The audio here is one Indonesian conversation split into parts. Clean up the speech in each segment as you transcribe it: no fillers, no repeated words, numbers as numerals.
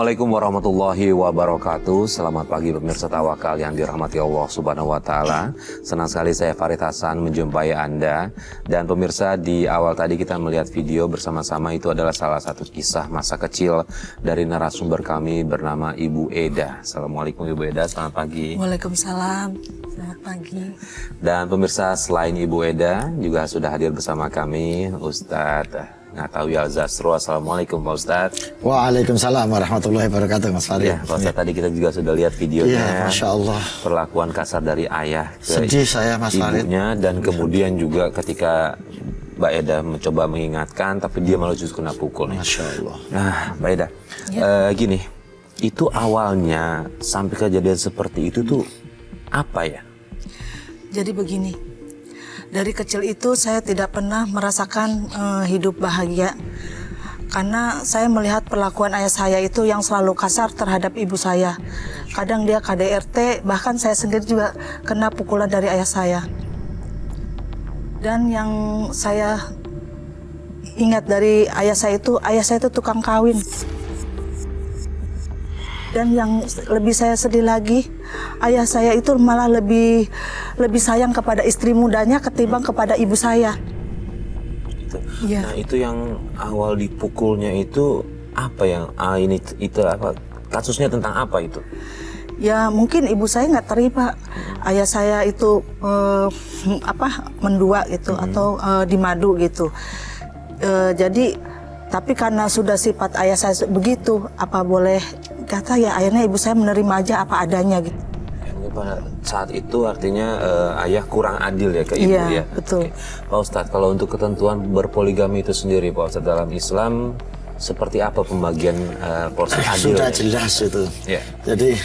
Assalamualaikum warahmatullahi wabarakatuh. Selamat pagi pemirsa Tawakal yang dirahmati Allah Subhanahu wa taala. Senang sekali saya Farid Hasan menjumpai Anda. Dan pemirsa, di awal tadi kita melihat video bersama-sama, itu adalah salah satu kisah masa kecil dari narasumber kami bernama Ibu Eda. Assalamualaikum Ibu Eda, selamat pagi. Waalaikumsalam, selamat pagi. Dan pemirsa, selain Ibu Eda juga sudah hadir bersama kami Ustadz Ngatawi Al-Zastro. Assalamualaikum Pak Ustadz. Waalaikumsalam warahmatullahi wabarakatuh Mas Farid. Ya, Pak Ustadz, tadi kita juga sudah lihat videonya. Ya, Masya Allah. Perlakuan kasar dari ayah ke sedih saya Mas Farid. ibunya, dan kemudian juga ketika Mbak Eda mencoba mengingatkan, tapi dia malah justru kena pukul. Masya Allah. Nah, Mbak Eda, gini, itu awalnya sampai kejadian seperti itu tuh apa ya? Jadi begini, dari kecil itu saya tidak pernah merasakan hidup bahagia. Karena saya melihat perlakuan ayah saya itu yang selalu kasar terhadap ibu saya. Kadang dia KDRT, bahkan saya sendiri juga kena pukulan dari ayah saya. Dan yang saya ingat dari ayah saya itu tukang kawin. Dan yang lebih saya sedih lagi, ayah saya itu malah lebih sayang kepada istri mudanya ketimbang kepada ibu saya. Nah, itu yang awal dipukulnya itu apa yang itu apa? Kasusnya tentang apa itu? Ya mungkin ibu saya nggak terima ayah saya itu mendua gitu atau dimadu gitu. Jadi tapi karena sudah sifat ayah saya begitu, apa boleh kata ya, akhirnya ibu saya menerima aja apa adanya gitu. Pada saat itu artinya ayah kurang adil ya ke ibu. Iya, ya. betul. Oke. Pak Ustadz, kalau untuk ketentuan berpoligami itu sendiri Pak Ustadz, dalam Islam seperti apa pembagian porsi adil? Sudah jelas itu. Ya. Jadi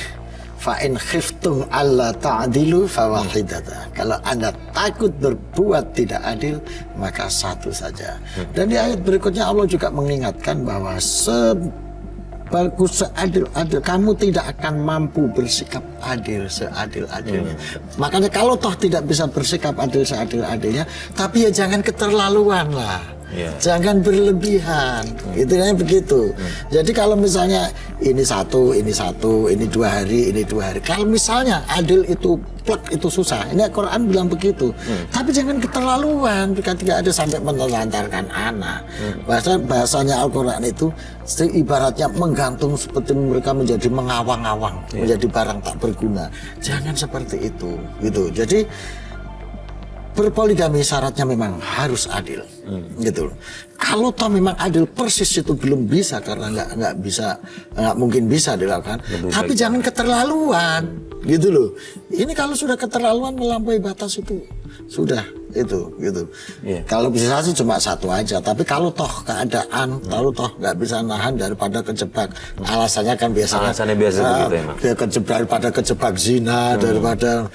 fa'in khiftum alla ta'dilu fawahidata. Kalau Anda takut berbuat tidak adil, maka satu saja. Dan di ayat berikutnya Allah juga mengingatkan bahwa bagus seadil-adil, kamu tidak akan mampu bersikap adil seadil-adilnya. Makanya kalau toh tidak bisa bersikap adil seadil-adilnya, tapi ya jangan keterlaluan lah. Jangan berlebihan, itu kan begitu. Jadi kalau misalnya ini satu, ini 2 hari, ini 2 hari. Kalau misalnya adil itu plek itu susah. Ini Al-Quran bilang begitu. Tapi jangan keterlaluan ketika ada sampai menelantarkan anak. Bahasanya Al-Quran itu ibaratnya menggantung seperti mereka menjadi mengawang-awang, menjadi barang tak berguna. Jangan seperti itu, gitu. Jadi berpoligami syaratnya memang harus adil, gitu loh. Kalau toh memang adil persis itu belum bisa karena nggak mungkin bisa dilakukan. Tapi jangan keterlaluan, gitu loh. Ini kalau sudah keterlaluan melampaui batas itu sudah itu, gitu. Kalau bisa sih cuma satu aja. Tapi kalau toh keadaan, kalau toh nggak bisa nahan daripada kejebak, alasannya kan biasanya. Alasannya biasa begitu emang. Daripada kejebak zina, daripada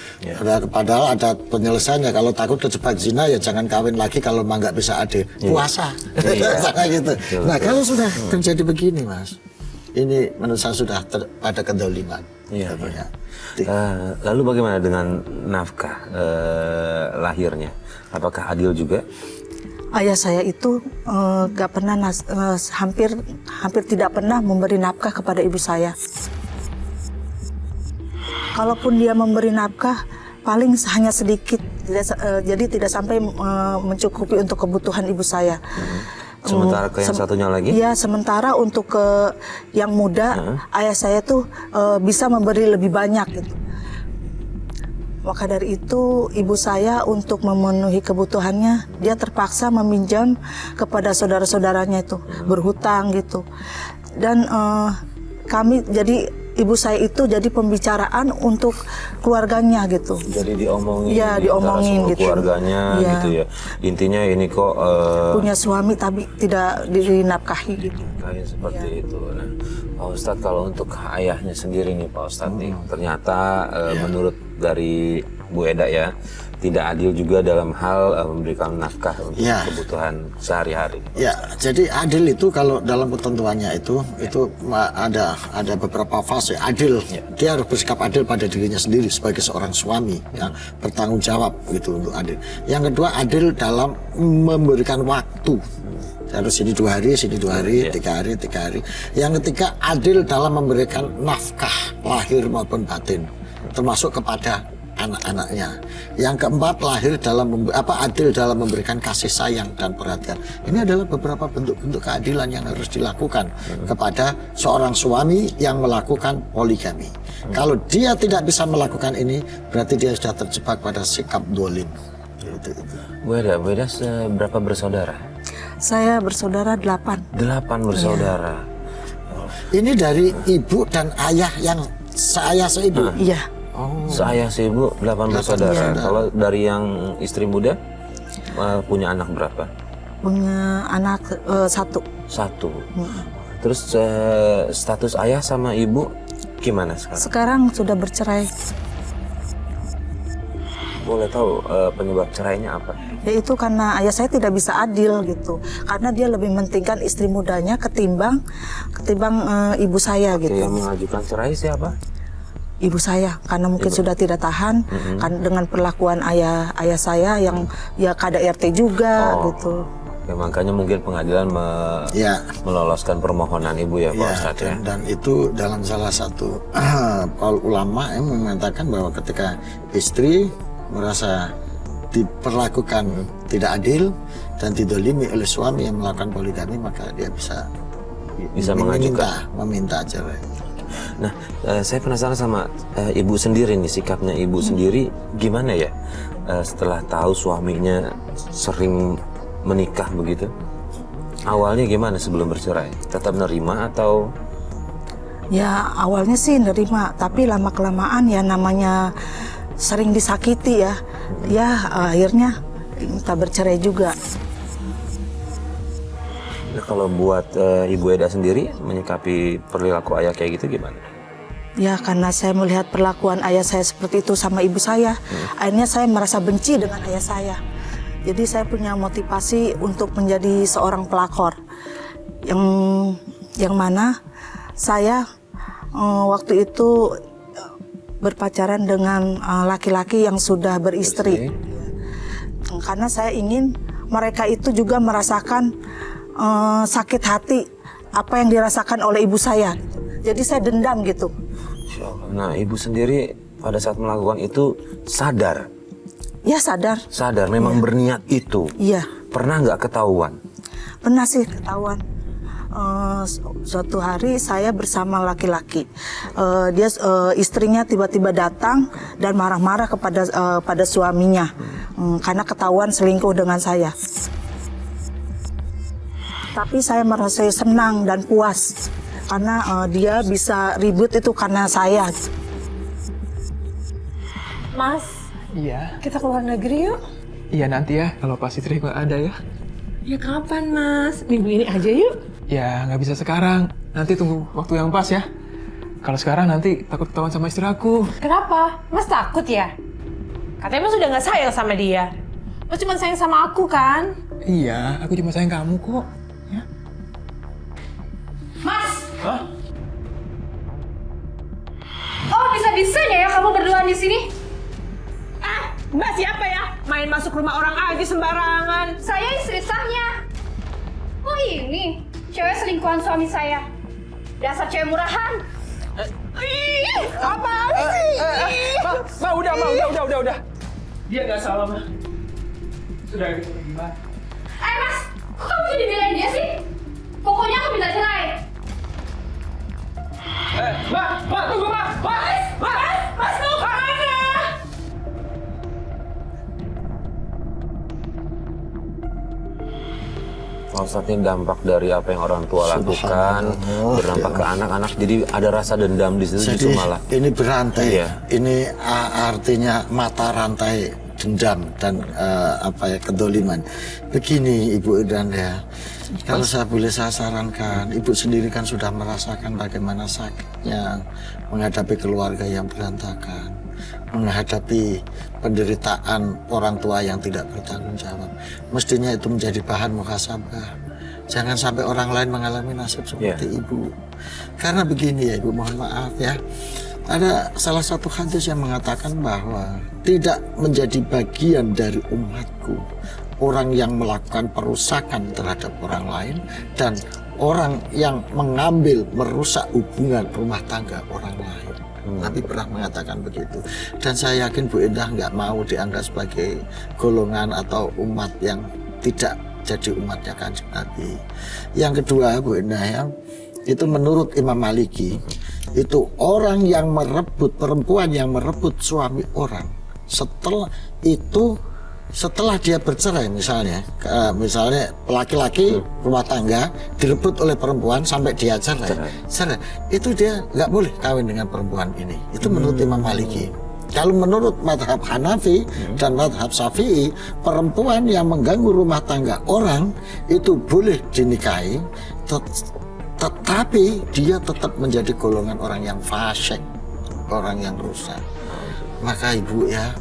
padahal ada penyelesaiannya. Kalau takut kejebak zina ya jangan kawin lagi kalau memang nggak bisa adil. Puasa. Gitu. Nah kalau sudah terjadi begini Mas, ini menurut saya sudah pada kedoliman. Lalu bagaimana dengan nafkah lahirnya? Apakah adil juga? Ayah saya itu gak pernah hampir tidak pernah memberi nafkah kepada ibu saya. Kalaupun dia memberi nafkah, paling hanya sedikit, jadi tidak sampai mencukupi untuk kebutuhan ibu saya. Sementara ke yang satunya lagi? Iya, sementara untuk ke yang muda, ayah saya tuh bisa memberi lebih banyak gitu. Maka dari itu ibu saya untuk memenuhi kebutuhannya, dia terpaksa meminjam kepada saudara-saudaranya itu, berhutang gitu. Dan kami jadi ibu saya itu jadi pembicaraan untuk keluarganya gitu. Jadi diomongin, ya, diomongin gitu. Keluarganya gitu ya. Intinya ini kok punya suami tapi tidak dinafkahi gitu. Kayak seperti itu. Nah, Pak Ustadz, kalau untuk ayahnya sendiri nih Pak Ustadz nih, ternyata menurut dari Bu Eda ya, tidak adil juga dalam hal memberikan nafkah untuk kebutuhan sehari-hari. Ya, jadi adil itu kalau dalam ketentuannya itu ada beberapa fase. Adil, dia harus bersikap adil pada dirinya sendiri sebagai seorang suami yang bertanggung jawab gitu untuk adil. Yang kedua, adil dalam memberikan waktu. Harus sini 2 hari, sini 2 hari, 3 hari, 3 hari. Yang ketiga, adil dalam memberikan nafkah lahir maupun batin, termasuk kepada anak-anaknya. Yang keempat, adil dalam memberikan kasih sayang dan perhatian. Ini adalah beberapa bentuk-bentuk keadilan yang harus dilakukan kepada seorang suami yang melakukan poligami. Kalau dia tidak bisa melakukan ini, berarti dia sudah terjebak pada sikap dolim. Bu Eda seberapa bersaudara? Saya bersaudara 8. 8 bersaudara. Ini dari ibu dan ayah yang seayah seibu. Iya. Seayah seibu 8 bersaudara. Kalau dari yang istri muda punya anak berapa? Punya anak 1. 1. Terus status ayah sama ibu gimana sekarang? Sekarang sudah bercerai. Boleh tahu penyebab cerainya apa? Yaitu karena ayah saya tidak bisa adil gitu. Karena dia lebih mementingkan istri mudanya ketimbang ibu saya gitu. Yang mengajukan cerai siapa? Ibu saya, karena mungkin sudah tidak tahan kan dengan perlakuan ayah saya yang ya KDRT juga gitu. Ya, makanya mungkin pengadilan meloloskan permohonan ibu ya Pak Ustadz ya. Dan itu dalam salah satu kaul ulama yang mengatakan bahwa ketika istri merasa diperlakukan tidak adil dan didolimi oleh suami yang melakukan poligami, maka dia bisa meminta cerai. Nah, saya penasaran sama ibu sendiri nih, sikapnya ibu sendiri gimana ya setelah tahu suaminya sering menikah begitu? Awalnya gimana sebelum bercerai? Tetap nerima atau? Ya awalnya sih nerima, tapi lama-kelamaan ya namanya sering disakiti ya, akhirnya minta bercerai juga. Nah, kalau buat Ibu Eda sendiri menyikapi perilaku ayah kayak gitu gimana? Ya karena saya melihat perlakuan ayah saya seperti itu sama ibu saya, akhirnya saya merasa benci dengan ayah saya. Jadi saya punya motivasi untuk menjadi seorang pelakor, yang mana saya waktu itu berpacaran dengan laki-laki yang sudah beristri. Karena saya ingin mereka itu juga merasakan sakit hati apa yang dirasakan oleh ibu saya. Jadi saya dendam gitu. Nah, ibu sendiri pada saat melakukan itu sadar? Ya sadar. Sadar, memang berniat itu? Iya. Pernah nggak ketahuan? Pernah sih ketahuan. Suatu hari saya bersama laki-laki, istrinya tiba-tiba datang dan marah-marah pada suaminya karena ketahuan selingkuh dengan saya. Tapi saya merasa senang dan puas karena dia bisa ribut itu karena saya. Mas, Iya. kita keluar negeri yuk. Iya nanti ya, kalau pas Istri nggak ada ya. Ya kapan Mas? Minggu ini aja yuk. Ya nggak bisa sekarang, nanti tunggu waktu yang pas ya. Kalau sekarang nanti takut ketahuan sama istri aku. Kenapa? Mas takut ya? Katanya Mas udah nggak sayang sama dia. Mas cuma sayang sama aku kan? Iya, aku cuma sayang kamu kok. Ya. Mas! Hah? Oh bisa-bisanya ya kamu berduaan di sini? Mbak siapa ya? Main masuk rumah orang aja sembarangan. Saya istri sahnya. Oh ini, cewek selingkuhan suami saya. Dasar cewek murahan. Apaan sih? Ma, udah. Dia nggak salah, Ma. Sudah gitu gimana? Mas, kok kamu jadi belain dia sih? Pokoknya aku minta cerai. Ma, tunggu, Ma. Mas mau kemana? Pak Ustadz, ini dampak dari apa yang orang tua lakukan berdampak ke anak-anak, jadi ada rasa dendam di situ. Jadi justru malah ini berantai. Iya. Ini artinya mata rantai dendam dan kedoliman. Begini Ibu Idanda, kalau saya sarankan, Ibu sendiri kan sudah merasakan bagaimana sakitnya menghadapi keluarga yang berantakan. menghadapi penderitaan orang tua yang tidak bertanggung jawab. Mestinya itu menjadi bahan muhasabah. Jangan sampai orang lain mengalami nasib seperti ibu. Karena begini ya ibu, mohon maaf ya. Ada salah satu hadis yang mengatakan bahwa tidak menjadi bagian dari umatku orang yang melakukan perusakan terhadap orang lain dan orang yang mengambil merusak hubungan rumah tangga orang lain. Nabi pernah mengatakan begitu. Dan saya yakin Bu Endah nggak mau dianggap sebagai golongan atau umat yang tidak jadi umatnya Kanjeng Nabi. Yang kedua Bu Endah ya, itu menurut Imam Maliki, itu orang yang merebut, perempuan yang merebut suami orang, setelah dia bercerai misalnya laki-laki rumah tangga direbut oleh perempuan sampai dia cerai, itu dia nggak boleh kawin dengan perempuan ini. Itu menurut Imam Maliki. Kalau menurut madhab Hanafi dan madhab Syafi'i, perempuan yang mengganggu rumah tangga orang itu boleh dinikahi, tetapi dia tetap menjadi golongan orang yang fasik, orang yang rusak. Maka ibu ya,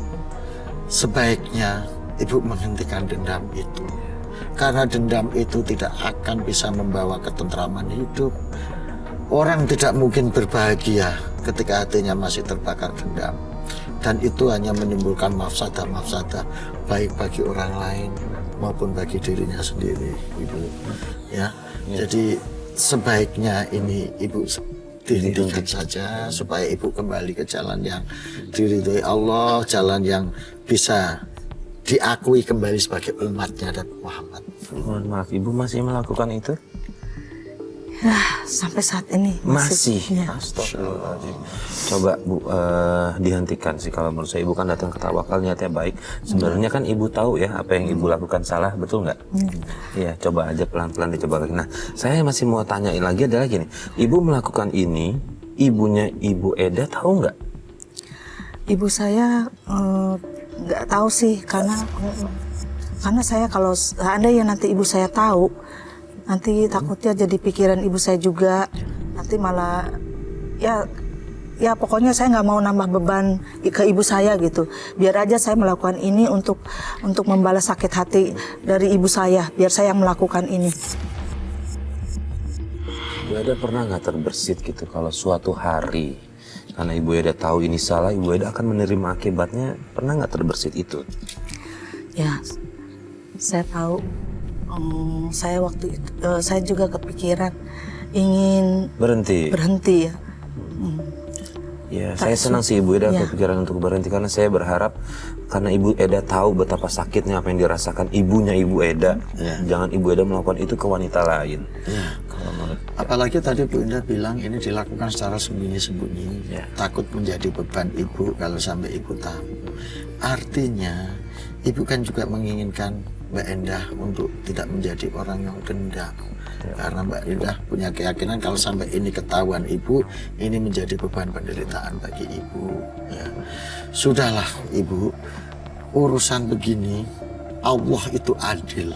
sebaiknya ibu menghentikan dendam itu, karena dendam itu tidak akan bisa membawa ketentraman hidup. Orang tidak mungkin berbahagia ketika hatinya masih terbakar dendam, dan itu hanya menimbulkan mafsadah baik bagi orang lain maupun bagi dirinya sendiri, ibu ya. Jadi sebaiknya ini ibu dihentikan saja supaya ibu kembali ke jalan yang diridhoi Allah, jalan yang bisa diakui kembali sebagai umatnya dan Muhammad. Mohon maaf, ibu masih melakukan itu? Ya, sampai saat ini Masih? Ya. Astagfirullahaladzim. Coba Bu, dihentikan sih kalau menurut saya. Ibu kan datang ke Tawakal niatnya baik. Sebenarnya kan ibu tahu ya apa yang ibu lakukan salah, betul nggak? Iya, coba aja pelan-pelan dicoba lagi. Nah, saya masih mau tanyain lagi, adalah gini. Ibu melakukan ini, ibunya Ibu Eda tahu nggak? Ibu saya nggak tahu sih, karena saya kalau seandainya nanti ibu saya tahu, nanti takutnya jadi pikiran ibu saya juga, nanti malah ya pokoknya saya nggak mau nambah beban ke ibu saya gitu. Biar aja saya melakukan ini untuk membalas sakit hati dari ibu saya, biar saya yang melakukan ini. Ibu Eda pernah nggak terbersit gitu kalau suatu hari karena Ibu Eda tahu ini salah, Ibu Eda akan menerima akibatnya? Pernah nggak terbersit itu? Ya, saya tahu. Saya waktu itu, saya juga kepikiran ingin berhenti ya. Ya, saya senang sih Ibu Eda kepikiran untuk berhenti, karena saya berharap karena Ibu Eda tahu betapa sakitnya apa yang dirasakan ibunya Ibu Eda, jangan Ibu Eda melakukan itu ke wanita lain. Apalagi tadi Bu Indah bilang ini dilakukan secara sembunyi-sembunyi, takut menjadi beban ibu kalau sampai ibu tahu. Artinya ibu kan juga menginginkan Mbak Endah untuk tidak menjadi orang yang dendam, karena Mbak Endah punya keyakinan kalau sampai ini ketahuan ibu, ini menjadi beban penderitaan bagi ibu. Ya. Sudahlah ibu, urusan begini Allah itu adil.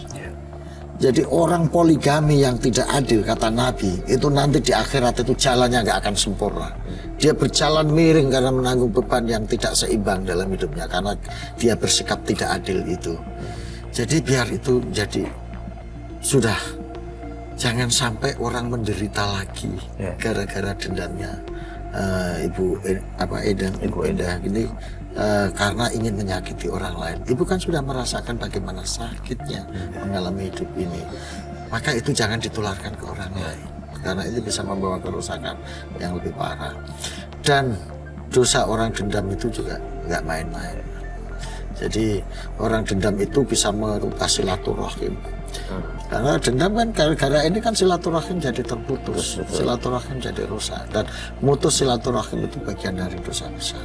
Jadi orang poligami yang tidak adil, kata Nabi, itu nanti di akhirat itu jalannya nggak akan sempurna. Dia berjalan miring karena menanggung beban yang tidak seimbang dalam hidupnya, karena dia bersikap tidak adil itu. Jadi biar itu jadi sudah, jangan sampai orang menderita lagi gara-gara dendamnya Ibu Eda gini, karena ingin menyakiti orang lain. Ibu kan sudah merasakan bagaimana sakitnya mengalami hidup ini, maka itu jangan ditularkan ke orang lain, karena itu bisa membawa kerusakan yang lebih parah. Dan dosa orang dendam itu juga nggak main-main. Jadi orang dendam itu bisa merubah silaturahim. Karena dendam kan gara-gara ini kan silaturahim jadi terputus, silaturahim jadi rusak, dan mutus silaturahim itu bagian dari dosa besar.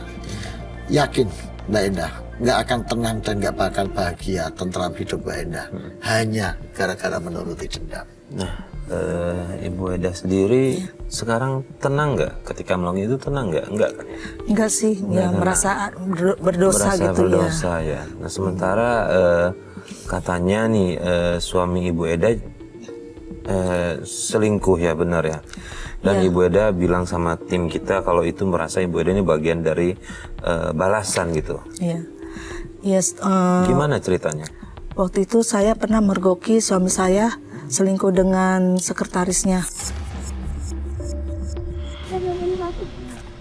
Yakin Mbak Endah nggak akan tenang dan nggak bakal bahagia, tentram hidup Mbak Endah hanya gara-gara menuruti dendam. Nah, Ibu Eda sendiri sekarang tenang nggak ketika melakukan itu? Tenang nggak? Enggak sih, ya merasa berdosa gitu ya. Nah, sementara katanya nih suami Ibu Eda selingkuh ya, benar ya. Dan Iya. Ibu Eda bilang sama tim kita kalau itu merasa Ibu Eda ini bagian dari balasan gitu. Iya. Yes, Gimana ceritanya? waktu itu saya pernah mergoki suami saya selingkuh dengan sekretarisnya.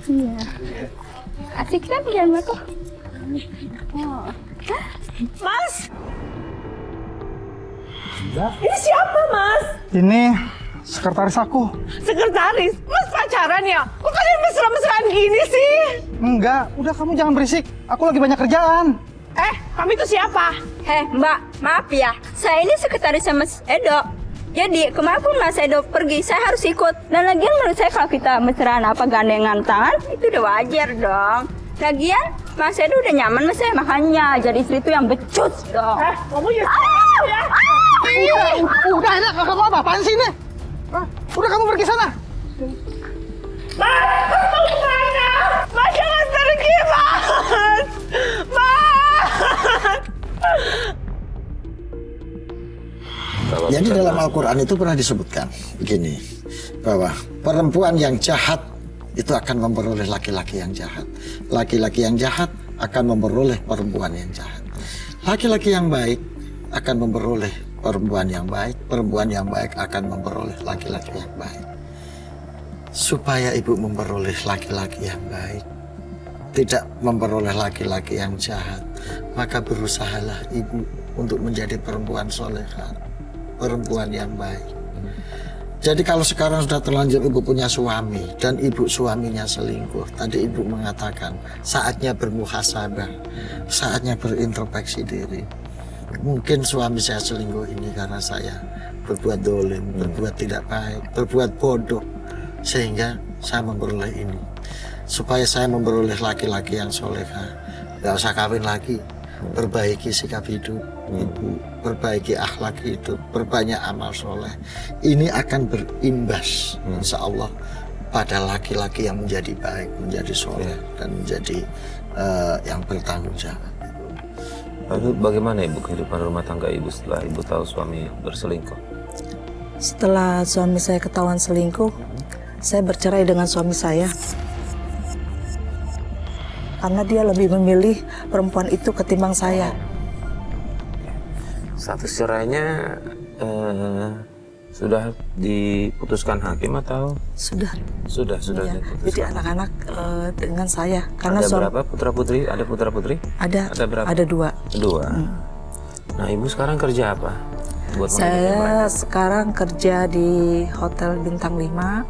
Iya. Asik kan jalan aku? Mas! Ini siapa, Mas? Ini sekretaris aku. Sekretaris? Mas pacaran ya? Kok kalian mesra-mesraan gini sih? Enggak, udah kamu jangan berisik. Aku lagi banyak kerjaan. Kami itu siapa? Mbak, maaf ya, saya ini sekretarisnya Mas Edo. Jadi kemanapun Mas Edo pergi, saya harus ikut. Dan lagian menurut saya kalau kita mesraan apa gandengan tangan, itu udah wajar dong. Lagian Mas Edo udah nyaman sama saya, makanya jadi istri itu yang becus dong. Kamu ya? Udah enak, kamu apa-apaan sih ini? Udah kamu pergi sana. Mas mau kemana? Mas jangan pergi, Mas! Mas! Jadi dalam Al-Quran itu pernah disebutkan begini, bahwa perempuan yang jahat itu akan memperoleh laki-laki yang jahat. Laki-laki yang jahat akan memperoleh perempuan yang jahat. Laki-laki yang baik akan memperoleh perempuan yang baik. Perempuan yang baik akan memperoleh laki-laki yang baik. Supaya ibu memperoleh laki-laki yang baik, tidak memperoleh laki-laki yang jahat, maka berusahalah ibu untuk menjadi perempuan solehah, perempuan yang baik. Jadi kalau sekarang sudah terlanjur ibu punya suami dan ibu suaminya selingkuh, tadi ibu mengatakan saatnya bermuhasabah, saatnya berintrospeksi diri. Mungkin suami saya selingkuh ini karena saya berbuat dolim, berbuat tidak baik, berbuat bodoh, sehingga saya memperoleh ini. Supaya saya memperoleh laki-laki yang solehah, gak usah kawin lagi, perbaiki sikap hidup ibu, perbaiki akhlak hidup, perbanyak amal soleh. Ini akan berimbas insya Allah pada laki-laki yang menjadi baik, menjadi soleh, dan menjadi yang bertanggung jawab. Lalu bagaimana Ibu kehidupan rumah tangga Ibu setelah Ibu tahu suami berselingkuh? Setelah suami saya ketahuan selingkuh, saya bercerai dengan suami saya. Karena dia lebih memilih perempuan itu ketimbang saya. Status cerainya sudah diputuskan hakim atau Sudah. sudah Iya. diputuskan? Jadi anak-anak dengan saya. Karena Ada berapa putra putri? Ada putra putri? Ada berapa? ada dua. Dua. Nah Ibu sekarang kerja apa? Buat menghidupi mereka? Saya sekarang kerja di Hotel Bintang 5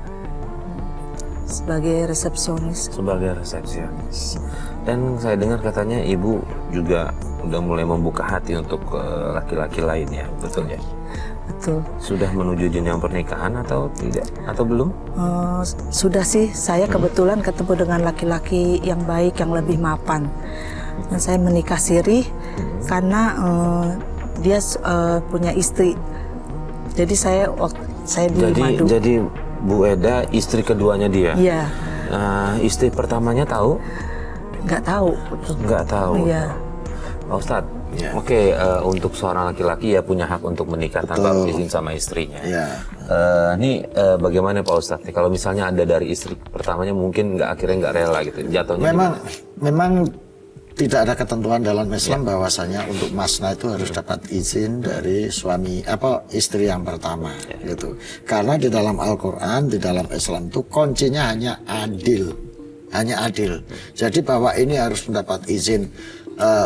sebagai resepsionis. Sebagai resepsionis. Dan saya dengar katanya Ibu juga udah mulai membuka hati untuk laki-laki lain ya, betul ya? Betul. Sudah menuju jenjang pernikahan atau tidak? Atau belum? Sudah sih, saya kebetulan ketemu dengan laki-laki yang baik, yang lebih mapan. Dan saya menikah siri karena dia punya istri. Jadi saya di Madu. Jadi Bu Eda istri keduanya dia? Iya. Istri pertamanya tahu? Nggak tahu. Nggak tahu. Iya. Pak Ustadz, Ya. oke, untuk seorang laki-laki ya punya hak untuk menikah tanpa izin sama istrinya. Ya. Ini bagaimana Pak Ustadz? Kalau misalnya ada dari istri pertamanya mungkin akhirnya nggak rela gitu, jatuhnya Memang tidak ada ketentuan dalam Islam bahwasanya untuk masna itu harus dapat izin dari istri yang pertama gitu. Karena di dalam Al-Qur'an, di dalam Islam itu kuncinya hanya adil. Hanya adil. Jadi bahwa ini harus mendapat izin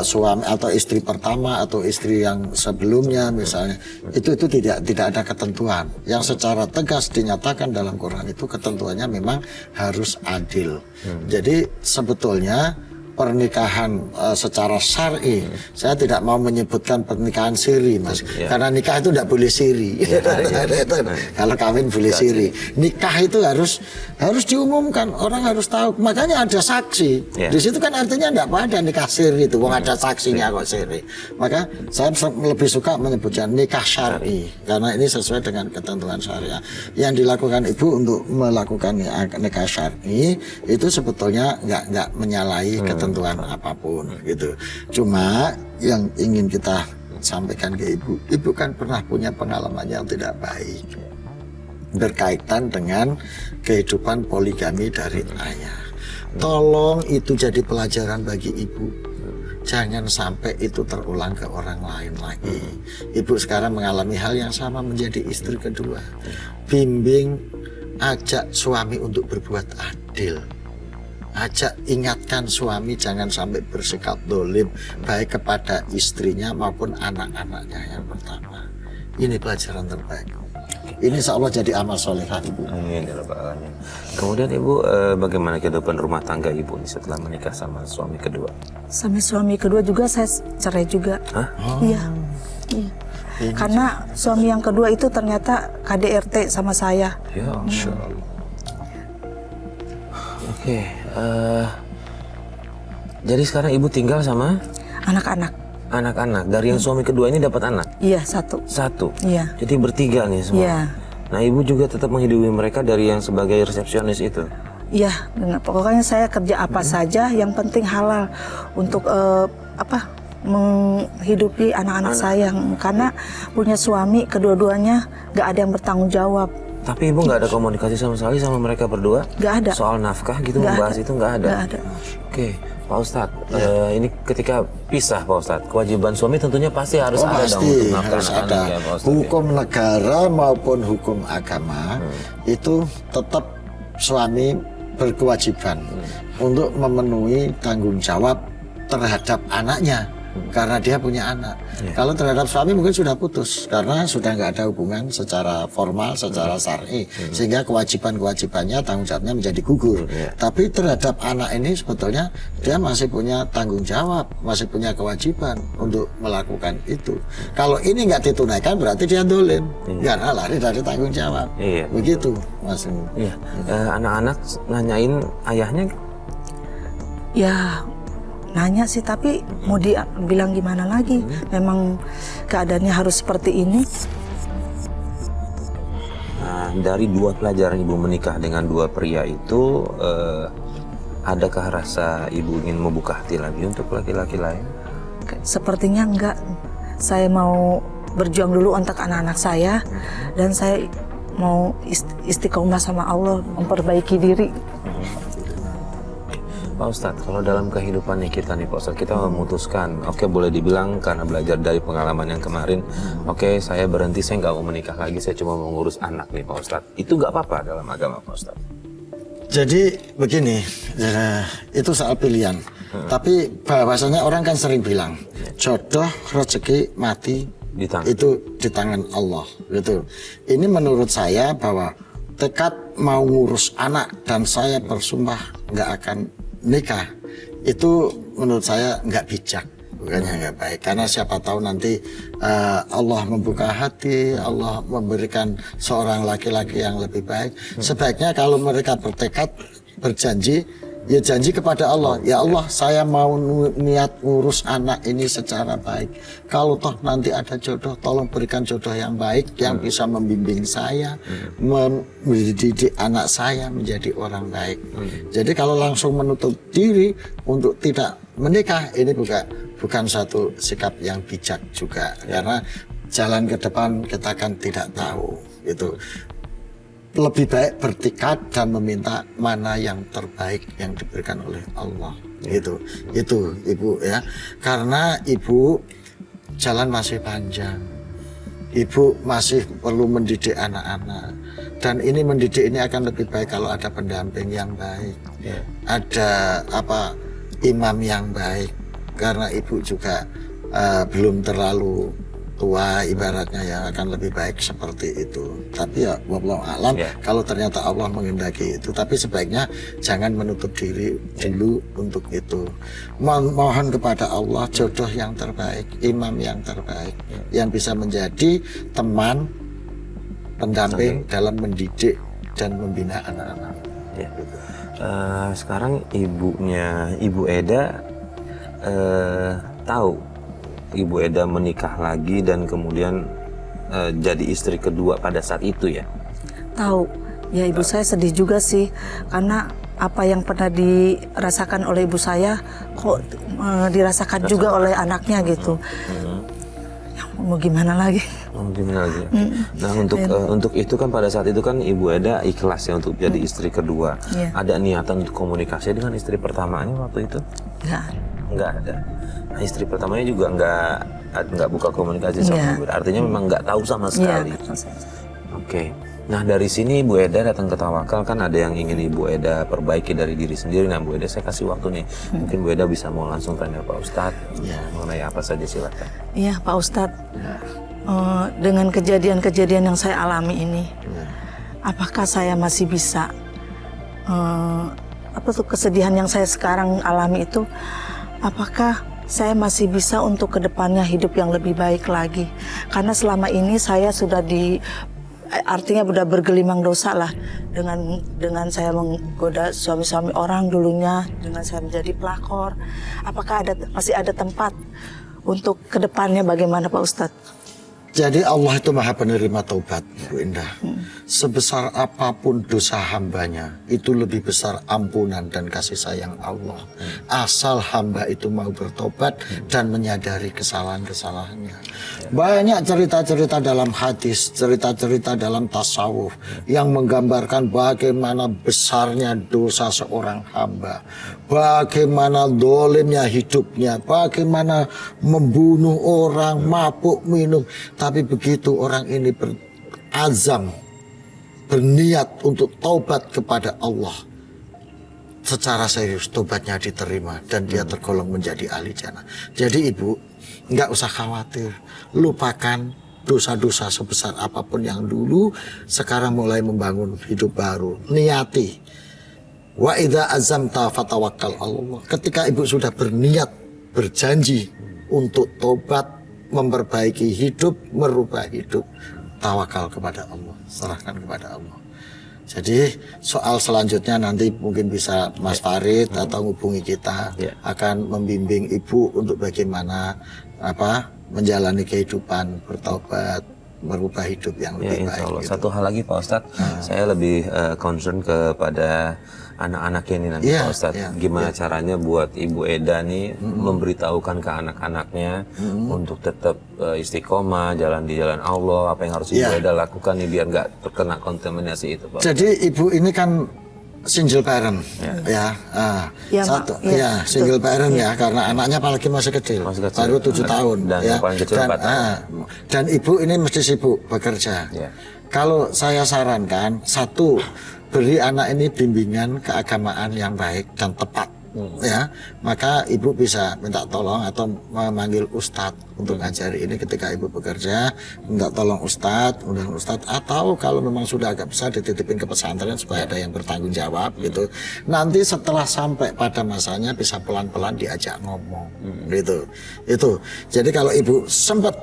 suami atau istri pertama atau istri yang sebelumnya misalnya, itu tidak ada ketentuan. Yang secara tegas dinyatakan dalam Quran itu ketentuannya memang harus adil. Jadi sebetulnya pernikahan secara syar'i, saya tidak mau menyebutkan pernikahan siri, Mas, karena nikah itu tidak boleh siri. Kalau kawin boleh siri, nikah itu harus diumumkan, orang harus tahu. Makanya ada saksi. Di situ kan artinya tidak ada nikah siri itu, wong ada saksinya kok siri. Maka saya lebih suka menyebutnya nikah syar'i, karena ini sesuai dengan ketentuan syariah. Yang dilakukan ibu untuk melakukan nikah syar'i itu sebetulnya nggak menyalahi ketentuan apapun gitu. Cuma yang ingin kita sampaikan ke ibu kan pernah punya pengalaman yang tidak baik. berkaitan dengan kehidupan poligami dari ayah. Tolong itu jadi pelajaran bagi ibu. Jangan sampai itu terulang ke orang lain lagi. Ibu sekarang mengalami hal yang sama menjadi istri kedua. Bimbing, ajak suami untuk berbuat adil. Ajak ingatkan suami jangan sampai bersikap dolim baik kepada istrinya maupun anak-anaknya yang pertama. Ini pelajaran terbaik. Ini insya Allah jadi amal solehah ibu. Amin ya rabbal alamin. Kemudian ibu bagaimana kehidupan rumah tangga ibu nih setelah menikah sama suami kedua? Sama suami kedua juga saya cerai juga. Hah? Iya. Iya. Karena suami yang kedua itu ternyata KDRT sama saya. Ya, Masya Allah. Oke, jadi sekarang ibu tinggal sama Anak-anak. anak-anak. Dari yang suami kedua ini dapat anak? Iya, satu. Satu? Iya. Jadi bertiga nih semua? Iya. Nah ibu juga tetap menghidupi mereka dari yang sebagai resepsionis itu? Iya, benar. Pokoknya saya kerja apa saja, yang penting halal untuk menghidupi anak-anak saya. Karena punya suami, kedua-duanya nggak ada yang bertanggung jawab. Tapi ibu nggak ada komunikasi sama sekali sama mereka berdua? Nggak ada. Soal nafkah gitu Nggak membahas ada. itu nggak ada? Nggak ada. Oke, Pak Ustadz, ini ketika pisah Pak Ustadz, kewajiban suami tentunya pasti harus ada dong untuk nafkah harus anak-anak ada. ya Pak Ustadz. Hukum negara maupun hukum agama itu tetap suami berkewajiban untuk memenuhi tanggung jawab terhadap anaknya karena dia punya anak. Kalau terhadap suami mungkin sudah putus karena sudah nggak ada hubungan secara formal, secara syar'i, sehingga kewajiban-kewajibannya, tanggung jawabnya menjadi gugur. Tapi terhadap anak ini sebetulnya dia masih punya tanggung jawab, masih punya kewajiban untuk melakukan itu. Kalau ini nggak ditunaikan berarti dia dolim karena lari dari tanggung jawab. Iya. Begitu, Mas. Iya, anak-anak nanyain ayahnya. Ya, nanya sih, tapi mau bilang gimana lagi? Memang keadaannya harus seperti ini. Nah, dari dua pelajaran ibu menikah dengan dua pria itu, adakah rasa ibu ingin membuka hati lagi untuk laki-laki lain? Sepertinya enggak. Saya mau berjuang dulu untuk anak-anak saya, dan saya mau istiqomah sama Allah, memperbaiki diri. Pak Ustadz, kalau dalam kehidupannya kita nih Pak Ustadz, kita memutuskan, oke, boleh dibilang karena belajar dari pengalaman yang kemarin, oke, saya berhenti, saya nggak mau menikah lagi, saya cuma mau ngurus anak nih Pak Ustadz. Itu nggak apa-apa dalam agama Pak Ustadz? Jadi begini, itu soal pilihan. Tapi bahwasanya orang kan sering bilang, jodoh, rezeki, mati itu di tangan Allah. Gitu. Ini menurut saya bahwa tekad mau ngurus anak dan saya bersumpah nggak akan nikah, itu menurut saya nggak bijak, bukannya nggak baik. Karena siapa tahu nanti Allah membuka hati, Allah memberikan seorang laki-laki yang lebih baik. Sebaiknya kalau mereka bertekad, berjanji, ya janji kepada Allah, ya Allah saya mau niat ngurus anak ini secara baik. Kalau toh nanti ada jodoh, tolong berikan jodoh yang baik, yang bisa membimbing saya, mendidik anak saya menjadi orang baik. Jadi kalau langsung menutup diri untuk tidak menikah, ini bukan satu sikap yang bijak juga. Karena jalan ke depan kita kan tidak tahu gitu. Lebih baik bertekad dan meminta mana yang terbaik yang diberikan oleh Allah. Itu ibu ya, karena ibu jalan masih panjang, ibu masih perlu mendidik anak-anak, dan ini mendidik ini akan lebih baik kalau ada pendamping yang baik, ada imam yang baik, karena ibu juga belum terlalu tua ibaratnya, yang akan lebih baik seperti itu. Tapi ya wallahu alam, kalau ternyata Allah menghendaki itu, tapi sebaiknya jangan menutup diri dulu untuk itu. Mohon kepada Allah jodoh yang terbaik, imam yang terbaik, yang bisa menjadi teman pendamping dalam mendidik dan membina anak-anak. Sekarang Ibu Eda tahu Ibu Eda menikah lagi dan kemudian jadi istri kedua pada saat itu ya? Tahu. Ya, ibu saya sedih juga sih, karena apa yang pernah dirasakan oleh ibu saya kok dirasakan juga oleh anaknya gitu. mau gimana lagi? Oh, gimana lagi? Nah, untuk itu kan pada saat itu kan Ibu Eda ikhlas ya untuk jadi istri kedua. Iya. Ada niatan untuk komunikasi dengan istri pertamanya waktu itu? Nggak ada. Nah, istri pertamanya juga nggak buka komunikasi sama Iya. Ibu Eda. Artinya memang nggak tahu sama sekali. Oke. Nah, dari sini Ibu Eda datang ke Tawakal, kan ada yang ingin Ibu Eda perbaiki dari diri sendiri. Nah, Bu Eda saya kasih waktu nih. Mungkin Bu Eda bisa mau langsung tanya Pak Ustadz mengenai apa saja, silakan. Iya Pak Ustadz, dengan kejadian-kejadian yang saya alami ini, apakah saya masih bisa, kesedihan yang saya sekarang alami itu, apakah saya masih bisa untuk kedepannya hidup yang lebih baik lagi? Karena selama ini saya sudah artinya sudah bergelimang dosa lah dengan saya menggoda suami-suami orang dulunya, dengan saya menjadi pelakor. Apakah masih ada tempat untuk kedepannya bagaimana Pak Ustadz? Jadi Allah itu maha penerima taubat, Bu Indah. Sebesar apapun dosa hambanya, itu lebih besar ampunan dan kasih sayang Allah. Asal hamba itu mau bertobat dan menyadari kesalahan-kesalahannya. Banyak cerita-cerita dalam hadis, cerita-cerita dalam tasawuf yang menggambarkan bagaimana besarnya dosa seorang hamba, bagaimana dolimnya hidupnya, bagaimana membunuh orang, mabuk minum. Tapi begitu orang ini berazam, berniat untuk taubat kepada Allah, secara serius tobatnya diterima dan dia tergolong menjadi ahli jannah. Jadi Ibu, nggak usah khawatir, lupakan dosa-dosa sebesar apapun yang dulu, sekarang mulai membangun hidup baru. Niati. Wa idza azamta fatawakkal Allah. Ketika Ibu sudah berniat, berjanji untuk tobat, memperbaiki hidup, merubah hidup, tawakal kepada Allah, serahkan kepada Allah. Jadi soal selanjutnya nanti mungkin bisa Mas Farid atau hubungi kita, akan membimbing Ibu untuk bagaimana menjalani kehidupan, bertobat, merubah hidup yang lebih baik. Insya Allah. Gitu. Satu hal lagi Pak Ustadz, saya lebih concern kepada anak-anaknya ini nanti Pak Ustadz. Gimana caranya buat Ibu Eda nih memberitahukan ke anak-anaknya untuk tetap istiqomah, jalan di jalan Allah, apa yang harus Ibu Eda lakukan nih biar nggak terkena kontaminasi itu Pak. Jadi Ibu ini kan single parent single parent karena anaknya apalagi masih kecil. Baru 7 tahun dan yang paling kecil 4 tahun. Dan Ibu ini mesti sibuk bekerja. Kalau saya sarankan, satu, beri anak ini bimbingan keagamaan yang baik dan tepat, maka Ibu bisa minta tolong atau memanggil ustadz untuk ngajari ini ketika Ibu bekerja, minta tolong ustadz, undang ustadz, atau kalau memang sudah agak besar dititipin ke pesantren supaya ada yang bertanggung jawab gitu. Nanti setelah sampai pada masanya bisa pelan-pelan diajak ngomong, gitu. Itu. Jadi kalau Ibu sempat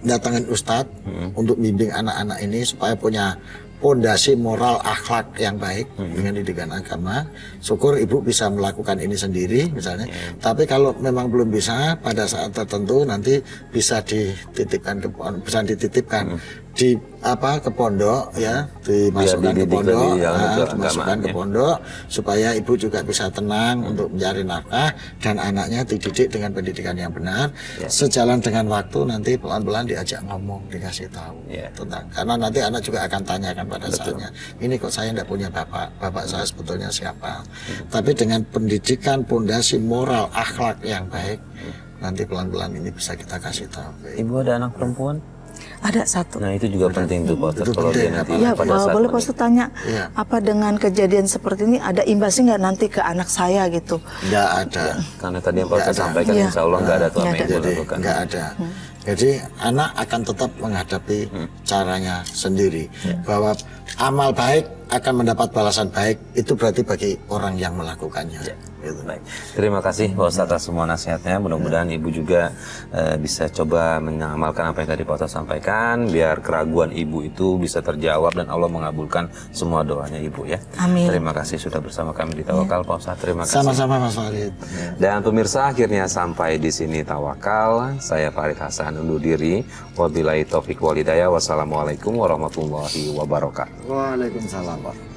datangin ustadz untuk bimbing anak-anak ini supaya punya pondasi moral akhlak yang baik dengan didikan agama, syukur Ibu bisa melakukan ini sendiri misalnya. Tapi kalau memang belum bisa, pada saat tertentu nanti bisa dititipkan di ke pondok dimasukkan ke pondok, dimasukkan ke pondok supaya Ibu juga bisa tenang untuk mencari nafkah dan anaknya dididik dengan pendidikan yang benar. Sejalan dengan waktu nanti pelan-pelan diajak ngomong, dikasih tahu tentang, karena nanti anak juga akan tanyakan pada saatnya, ini kok saya tidak punya bapak saya sebetulnya siapa. Tapi dengan pendidikan pondasi moral akhlak yang baik, nanti pelan-pelan ini bisa kita kasih tahu. Ibu ada anak perempuan? Ada satu. Nah itu juga penting tuh Pak Ustadz. Kalau dia nanti pada saat boleh Pak Ustadz tanya, apa dengan kejadian seperti ini ada imbasnya nggak nanti ke anak saya gitu? Nggak ada. Karena tadi yang Pak Ustadz sampaikan insya Allah nggak ada tuh apa yang dilakukan. Nggak ada. Jadi anak akan tetap menghadapi caranya sendiri. Bahwa amal baik akan mendapat balasan baik, itu berarti bagi orang yang melakukannya. Gitu. Baik. Terima kasih Pak Ustadz atas semua nasihatnya. Mudah-mudahan Ibu juga bisa coba mengamalkan apa yang tadi Pak Ustadz sampaikan, biar keraguan Ibu itu bisa terjawab dan Allah mengabulkan semua doanya Ibu ya. Amin. Terima kasih sudah bersama kami di Tawakal Pak Ustadz. Terima kasih. Sama-sama Mas Farid. Dan pemirsa, akhirnya sampai di sini Tawakal. Saya Farid Hasan undur diri. Wabillahi taufik walhidayah. Wassalamualaikum warahmatullahi wabarakatuh. Waalaikumsalam.